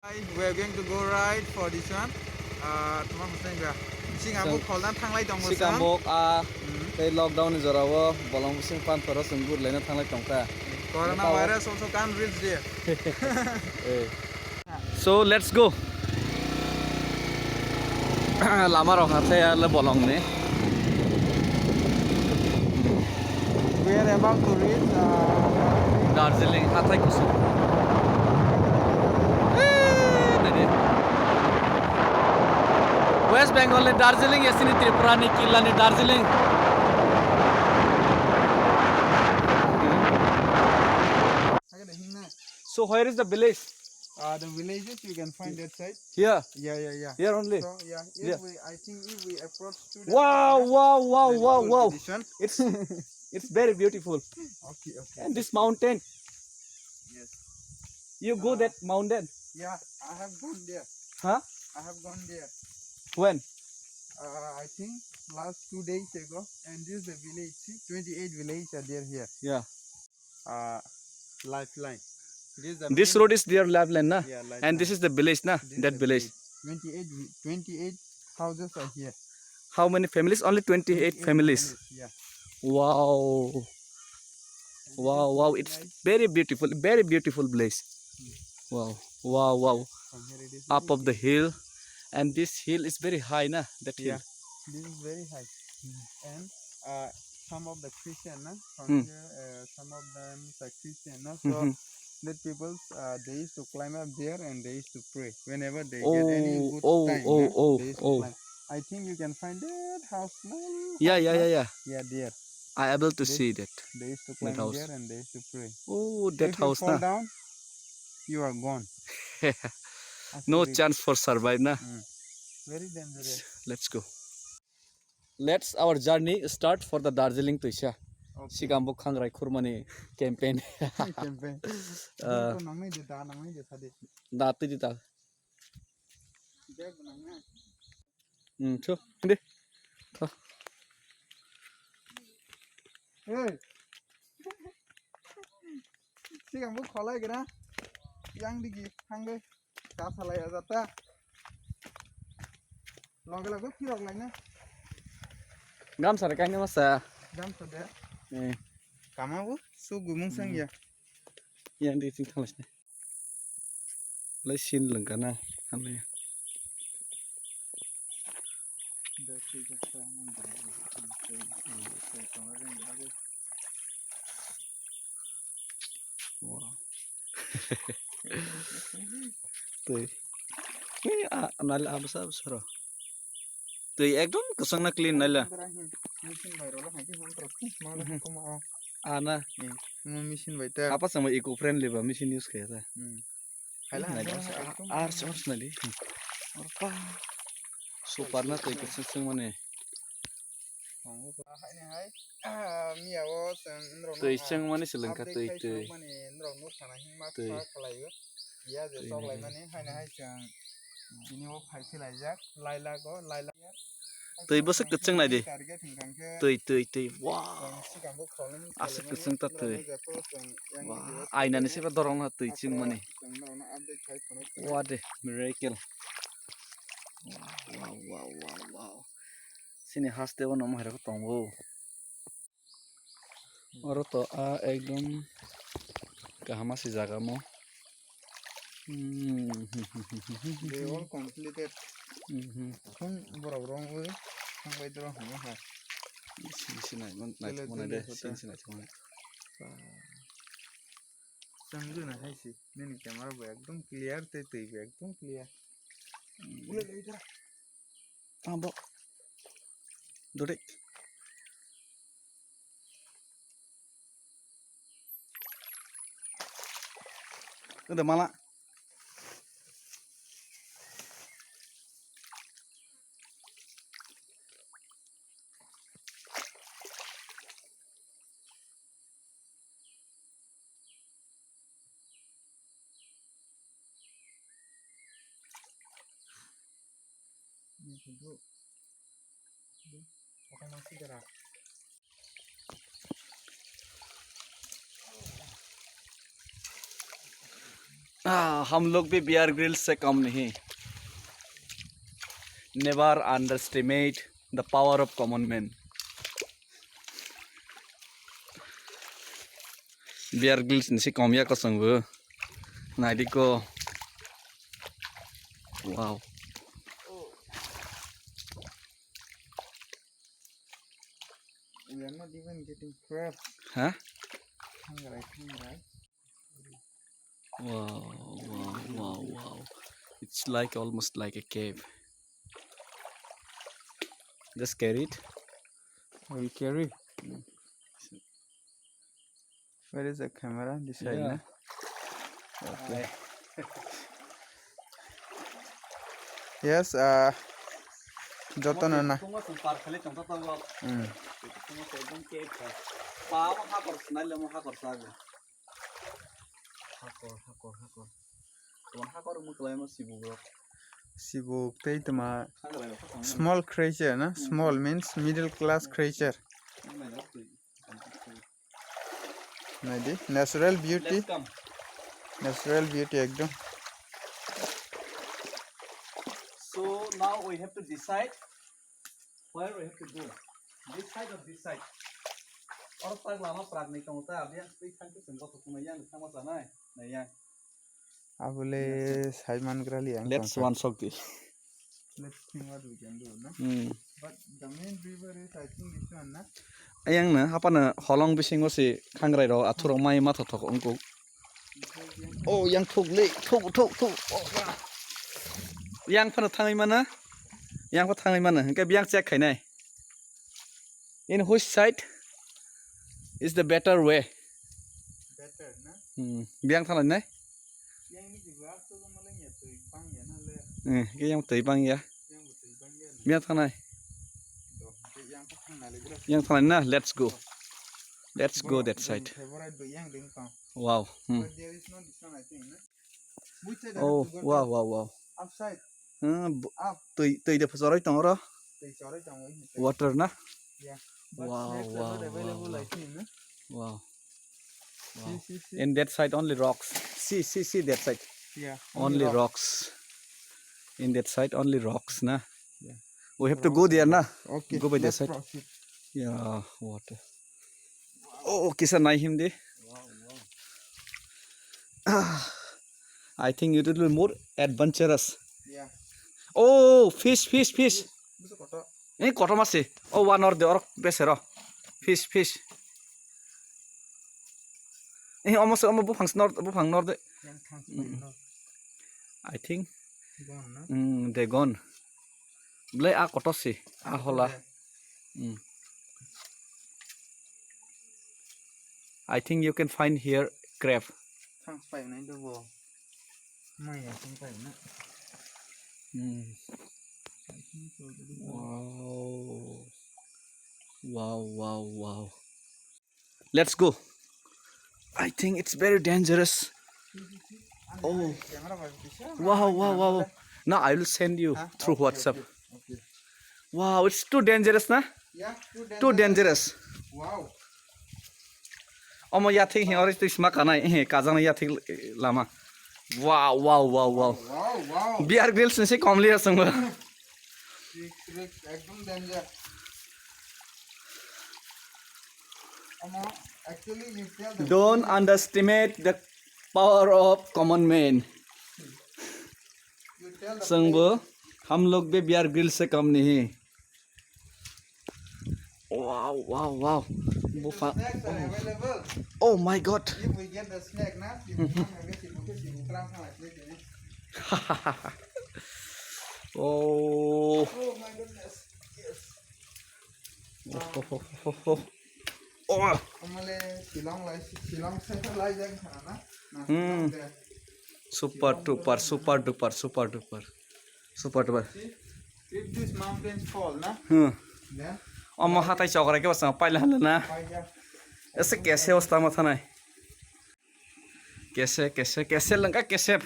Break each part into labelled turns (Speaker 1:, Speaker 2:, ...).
Speaker 1: We are going to go ride for this one. Tomorrow morning, Singapore call that Tanglai Dong.
Speaker 2: Singapore the lockdown is over. Bolong sing pan for us and good lena Tanglai Tongka.
Speaker 1: Coronavirus also can't reach there.
Speaker 2: So let's go. Lama roha saya le bolong ne.
Speaker 1: We are about to reach
Speaker 2: Darjeeling. Hathai kusu. West Bengal ne Darjeeling yasini Tripura ne Killa ne Darjeeling. So where is the village?
Speaker 1: the villages you can find that side.
Speaker 2: Here.
Speaker 1: Yeah.
Speaker 2: Here only.
Speaker 1: So I think if we approach to that
Speaker 2: Wow.
Speaker 1: this one.
Speaker 2: It's very beautiful.
Speaker 1: Okay.
Speaker 2: And this mountain.
Speaker 1: Yes.
Speaker 2: You go that mountain.
Speaker 1: Yeah, I have gone there.
Speaker 2: Huh?
Speaker 1: I have gone there.
Speaker 2: When?
Speaker 1: I think last 2 days ago. And this is the village. See, 28 villages are there here.
Speaker 2: Yeah.
Speaker 1: Lifeline.
Speaker 2: This road is their lifeline, na?
Speaker 1: Yeah, lifeline.
Speaker 2: And this is the village, na? That village.
Speaker 1: 28 houses are here.
Speaker 2: How many families? Only 28 families.
Speaker 1: Yeah.
Speaker 2: Wow. It's very beautiful place. Wow.
Speaker 1: From here it is
Speaker 2: Up of the hill. And this hill is very high, na? That hill.
Speaker 1: Yeah, this is very high. And some of the Christian, from here, some of them are Christian. So that people, they used to climb up there and they used to pray whenever they get any good time. They used to climb. I think you can find that house.
Speaker 2: Yeah.
Speaker 1: Yeah, there.
Speaker 2: I able to see that.
Speaker 1: They used to climb there and they used to pray.
Speaker 2: Oh, that
Speaker 1: if
Speaker 2: house,
Speaker 1: you fall
Speaker 2: na?
Speaker 1: down, you are gone.
Speaker 2: No chance for survive, na?
Speaker 1: Very dangerous.
Speaker 2: Let's go. Let's our journey start for the Darjeeling to Isha. Sigambo Khangrai Kurmani campaign.
Speaker 1: Campaign.
Speaker 2: Dati dita. Cho. Đi. Thôi.
Speaker 1: Hey. Sigambo kholai kena. Yang digi hangge. Ka salai ajata. Lagu kirok lainnya.
Speaker 2: Gam sare kaine masa.
Speaker 1: Gam sade. Kama bu su gumung sang ya.
Speaker 2: Yang di sing thalas ne. Lai sin lengkana hanle. Wow. Tuh. Ini nala apa sah? Tuh, ekdom kesana clean nala. Ana.
Speaker 1: Mesin baita.
Speaker 2: Apa sama eco friendly ba mesin use kaya ta? Ars nali. Apa? Super na tuh kesana mana? Tuh iseng mana selengkap tuh itu. Tuh bos keceng nadi. Tuh. Wow. Asik keceng tuh. Wah, aina nih siapa dorong lah tuh iseng mana? Wah deh, miracle. Wow. Sini khas dewa nama hari ketemu. Orang to ekdom kahama si jaga mo.
Speaker 1: They all completed. Kung borong we, kung by dorong ha.
Speaker 2: Sini mana deh, sini cuma.
Speaker 1: Samju na hai si. Nini camera bo ekdom clear te ekdom clear. Boleh lagi cara.
Speaker 2: Tambok. Duduk. Udah malah.
Speaker 1: Pakai masih gerak.
Speaker 2: हम लोग भी Bear Grylls से कम नहीं. Never underestimate the power of common man. Biar Grylls ni si komya ko sangbu. Naidi ko. Wow.
Speaker 1: We are not even getting crab.
Speaker 2: Huh?
Speaker 1: Right.
Speaker 2: Wow. It's like almost like a cave. Just carry it.
Speaker 1: Will carry. Where is the camera? This side,
Speaker 2: Yeah.
Speaker 1: na? Okay. Yes. Jotono na. Sibuk tama small creature na. Small means middle class creature. Maybe natural beauty. Natural beauty ekdom.
Speaker 2: So now we have to decide where we have to go. This side or this side? Or tag lama prat ni kamu ta abia stay kan ke sengkot tu kuma yang sama sana na yang.
Speaker 1: Abule Saiman Grali yang.
Speaker 2: Let's one shot this.
Speaker 1: Let's see what we can do, na. But the main river is I think this one, na.
Speaker 2: Ayang na apa na holong bisingo si kangrai ro aturong mai mata thok ongko. Oh yang thok le thok. Oh ya. Yang phana thangai mana? Yang pha thangai mana? Ke biang check khai nai. In which side is the better way?
Speaker 1: Better, na.
Speaker 2: Biang thangai nai?
Speaker 1: Yang ni juga tu malah nyatu ipang ya na le.
Speaker 2: Ke yang tei bang ya.
Speaker 1: Yang betul ipang ya.
Speaker 2: Biang thangai.
Speaker 1: Doh, yang pasang na le.
Speaker 2: Yang thangai na, let's go. Let's go that side.
Speaker 1: Favorite do yang ding pang.
Speaker 2: Wow.
Speaker 1: But there is no this one I think, na. Which side?
Speaker 2: Oh, wow.
Speaker 1: Upside.
Speaker 2: Up. Tui de phasarai tang ro.
Speaker 1: They sorry tang wai.
Speaker 2: Water na.
Speaker 1: Yeah. But snakes are not available I think, na.
Speaker 2: Wow.
Speaker 1: See.
Speaker 2: In that side only rocks. See that side.
Speaker 1: Yeah.
Speaker 2: Only rocks. In that side only rocks na.
Speaker 1: Yeah.
Speaker 2: We have to go there na.
Speaker 1: Okay.
Speaker 2: Go by that side.
Speaker 1: Proceed.
Speaker 2: Yeah, water. Oh, kisa nai him de. I think it will be more adventurous.
Speaker 1: Yeah.
Speaker 2: Oh, fish.
Speaker 1: Bisa kotor.
Speaker 2: Eh, kotor masih. Oh, one or the or besar. Fish. Eh, almost bufang nor de.
Speaker 1: Yang transparent, no.
Speaker 2: I think.
Speaker 1: Gone, na.
Speaker 2: They gone. Blay a kotor si. A hola. I think you can find here crab.
Speaker 1: Transparent na itu bo. Mai ya transparent na.
Speaker 2: Wow. Let's go. I think it's very dangerous. Oh. Wow. Now I will send you through WhatsApp.
Speaker 1: Okay.
Speaker 2: Wow, it's too dangerous, na?
Speaker 1: Yeah,
Speaker 2: Too dangerous.
Speaker 1: Wow.
Speaker 2: Omo ya thing here is this makanai kajana ya thing lama. Wow.
Speaker 1: Wow.
Speaker 2: Biar Grylls ni si komli asang ba.
Speaker 1: Ekdom danger. Actually, you tell the
Speaker 2: Don't underestimate the power of common man.
Speaker 1: you tell the
Speaker 2: संगबो हम लोग भी Bear Grylls से कम नहीं. Wow.
Speaker 1: snacks are available.
Speaker 2: Oh my God.
Speaker 1: If we get the snack, na, you kurang
Speaker 2: Oh.
Speaker 1: Oh my goodness. Yes.
Speaker 2: Oh.
Speaker 1: Amale Shillong center lai jang khana na.
Speaker 2: Super duper.
Speaker 1: See, if these mountains fall, na, then
Speaker 2: Omo hatai chokra ke basang paila na. ऐसे कैसे अवस्था में था ना कैसे लंका कैसे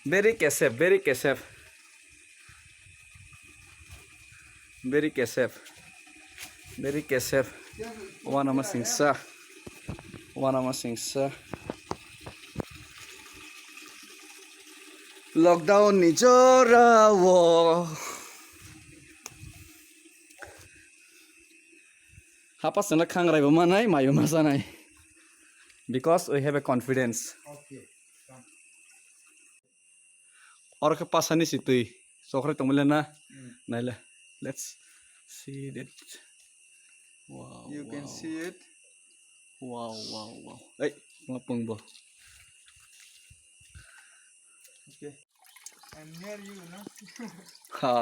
Speaker 2: very कैसे wana masingsa Lockdown ni jorawo. Hapa sana khangrai ba manai mayo masanai. Because we have a confidence.
Speaker 1: Okay.
Speaker 2: Or ke pasani situi. Sokre tomule na. Naila. Let's see that. Wow.
Speaker 1: You can see it.
Speaker 2: Wow. Hey, ngapung bo.
Speaker 1: Okay. And near you, no?
Speaker 2: Ha.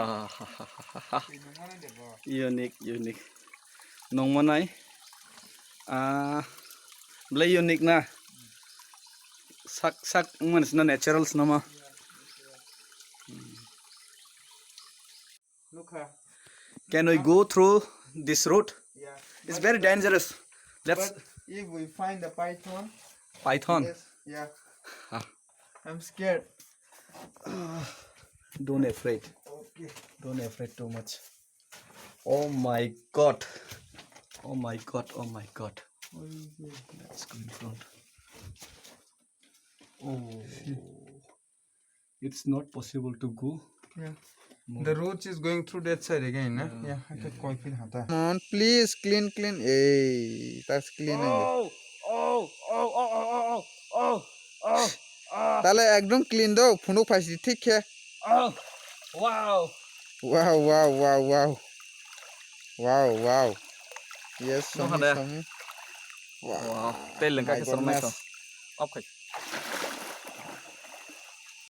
Speaker 2: Unique. Nong manai. Blay unique na. Sak manis na naturals nama.
Speaker 1: Look.
Speaker 2: Can we go through this route?
Speaker 1: Yeah.
Speaker 2: It's very dangerous.
Speaker 1: But if we find a python.
Speaker 2: Python.
Speaker 1: Yes. Yeah. I'm scared.
Speaker 2: Don't afraid.
Speaker 1: Okay.
Speaker 2: Don't afraid too much. Oh my god. Let's go in front. Oh. It's not possible to go.
Speaker 1: Yeah. The roach is going through that side again, nah? Yeah. Come on, please clean. Hey, that's clean.
Speaker 2: Oh.
Speaker 1: তাহলে একদম clean দাও ফোনও পাইছি ঠিক আছে
Speaker 2: Oh. Wow.
Speaker 1: Wow. Yes,
Speaker 2: No,
Speaker 1: Sami.
Speaker 2: Wow. Tell them,
Speaker 1: My
Speaker 2: guys,
Speaker 1: goodness.
Speaker 2: Okay.